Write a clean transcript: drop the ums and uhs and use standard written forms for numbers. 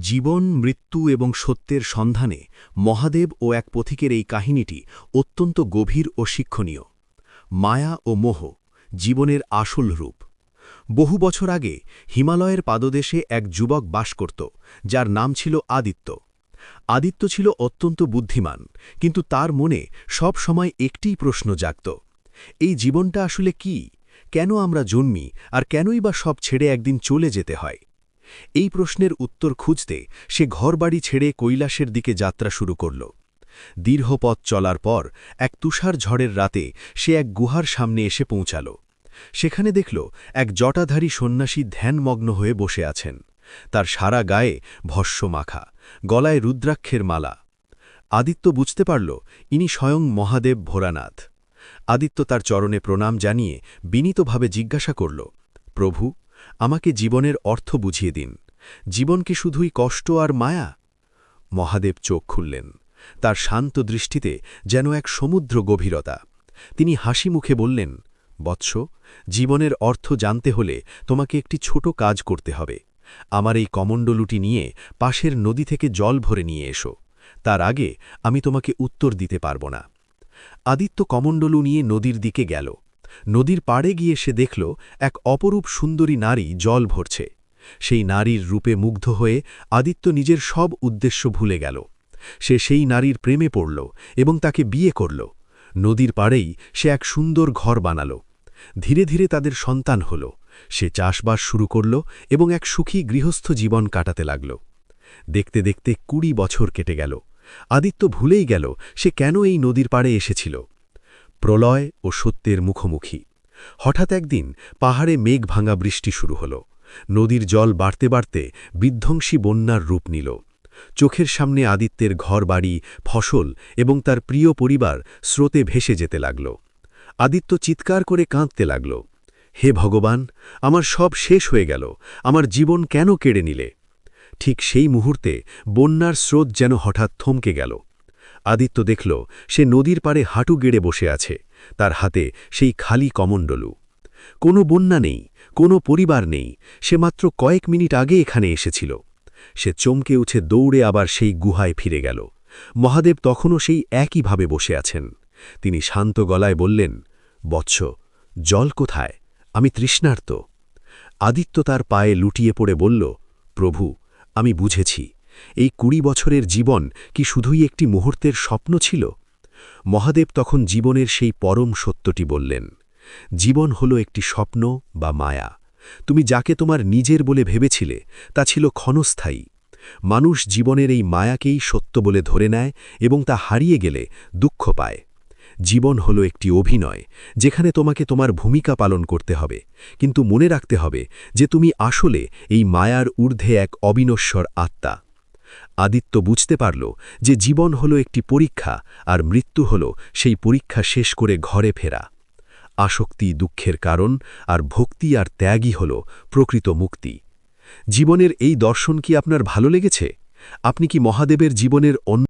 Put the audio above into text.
জীবন, মৃত্যু এবং সত্যের সন্ধানে মহাদেব ও এক পথিকের এই কাহিনীটি অত্যন্ত গভীর ও শিক্ষণীয়। মায়া ও মোহ, জীবনের আসল রূপ। বহু বছর আগে হিমালয়ের পাদদেশে এক যুবক বাস করত, যার নাম ছিল আদিত্য। আদিত্য ছিল অত্যন্ত বুদ্ধিমান, কিন্তু তার মনে সব সময় একটিই প্রশ্ন জাগত: এই জীবনটা আসলে কি? কেন আমরা জন্মি, আর কেনই বা সব ছেড়ে একদিন চলে যেতে হয়? এই প্রশ্নের উত্তর খুঁজতে সে ঘরবাড়ি ছেড়ে কৈলাসের দিকে যাত্রা শুরু করল। দীর্ঘ পথ চলার পর এক তুষার ঝড়ের রাতে সে এক গুহার সামনে এসে পৌঁছাল। সেখানে দেখল এক জটাধারী সন্ন্যাসী ধ্যানমগ্ন হয়ে বসে আছেন। তার সারা গায়ে ভস্য মাখা, গলায় রুদ্রাক্ষের মালা। আদিত্য বুঝতে পারল ইনি স্বয়ং মহাদেব ভোলানাথ। আদিত্য তার চরণে প্রণাম জানিয়ে বিনীতভাবে জিজ্ঞাসা করল, প্রভু, আমাকে জীবনের অর্থ বুঝিয়ে দিন। জীবন কি শুধুই কষ্ট আর মায়া? মহাদেব চোখ খুললেন। তার শান্ত দৃষ্টিতে যেন এক সমুদ্র গভীরতা। তিনি হাসি মুখে বললেন, বৎস, জীবনের অর্থ জানতে হলে তোমাকে একটি ছোট কাজ করতে হবে। আমার এই কমণ্ডলুটি নিয়ে পাশের নদী থেকে জল ভরে নিয়ে এসো। তার আগে আমি তোমাকে উত্তর দিতে পারব না। আদিত্য কমণ্ডলু নিয়ে নদীর দিকে গেল। নদীর পাড়ে গিয়ে সে দেখল এক অপরূপ সুন্দরী নারী জল ভরছে। সেই নারীর রূপে মুগ্ধ হয়ে আদিত্য নিজের সব উদ্দেশ্য ভুলে গেল। সে সেই নারীর প্রেমে পড়ল এবং তাকে বিয়ে করল। নদীর পাড়েই সে এক সুন্দর ঘর বানাল। ধীরে ধীরে তাদের সন্তান হল। সে চাষবাস শুরু করল এবং এক সুখী গৃহস্থ জীবন কাটাতে লাগল। দেখতে দেখতে ২০ বছর কেটে গেল। আদিত্য ভুলেই গেল সে কেন এই নদীর পাড়ে এসেছিল। প্রলয় ও সত্যের মুখোমুখি। হঠাৎ একদিন পাহাড়ে মেঘ ভাঙা বৃষ্টি শুরু হল। নদীর জল বাড়তে বাড়তে বিধ্বংসী বন্যার রূপ নিল। চোখের সামনে আদিত্যের ঘরবাড়ি, ফসল এবং তার প্রিয় পরিবার স্রোতে ভেসে যেতে লাগল। আদিত্য চিৎকার করে কাঁদতে লাগল, হে ভগবান, আমার সব শেষ হয়ে গেল, আমার জীবন কেন কেড়ে নিলে? ঠিক সেই মুহূর্তে বন্যার স্রোত যেন হঠাৎ থমকে গেল। আদিত্য দেখল সে নদীর পাড়ে হাঁটু গেড়ে বসে আছে, তার হাতে সেই খালি কমণ্ডলু। কোনো বন্যা নেই, কোনো পরিবার নেই, সে মাত্র কয়েক মিনিট আগে এখানে এসেছিল। সে চমকে উঠে দৌড়ে আবার সেই গুহায় ফিরে গেল। মহাদেব তখনও সেই একইভাবে বসে আছেন। তিনি শান্ত গলায় বললেন, বৎস, জল কোথায়? আমি তৃষ্ণার্ত। আদিত্য তার পায়ে লুটিয়ে পড়ে বলল, প্রভু, আমি বুঝেছি, এই ২০ বছরের জীবন কি শুধুই একটি মুহূর্তের স্বপ্ন ছিল? মহাদেব তখন জীবনের সেই পরম সত্যটি বললেন, জীবন হলো একটি স্বপ্ন বা মায়া। তুমি যাকে তোমার নিজের বলে ভেবেছিলে তা ছিল ক্ষণস্থায়ী। মানুষ জীবনের এই মায়াকেই সত্য বলে ধরে নেয় এবং তা হারিয়ে গেলে দুঃখ পায়। জীবন হলো একটি অভিনয়, যেখানে তোমাকে তোমার ভূমিকা পালন করতে হবে, কিন্তু মনে রাখতে হবে যে তুমি আসলে এই মায়ার ঊর্ধ্বে এক অবিনশ্বর আত্মা। আদিত্য বুঝতে পারল যে জীবন হলো একটি পরীক্ষা, আর মৃত্যু হল সেই পরীক্ষা শেষ করে ঘরে ফেরা। আসক্তি দুঃখের কারণ, আর ভক্তি আর ত্যাগই হল প্রকৃত মুক্তি। জীবনের এই দর্শন কি আপনার ভালো লেগেছে? আপনি কি মহাদেবের জীবনের অন্য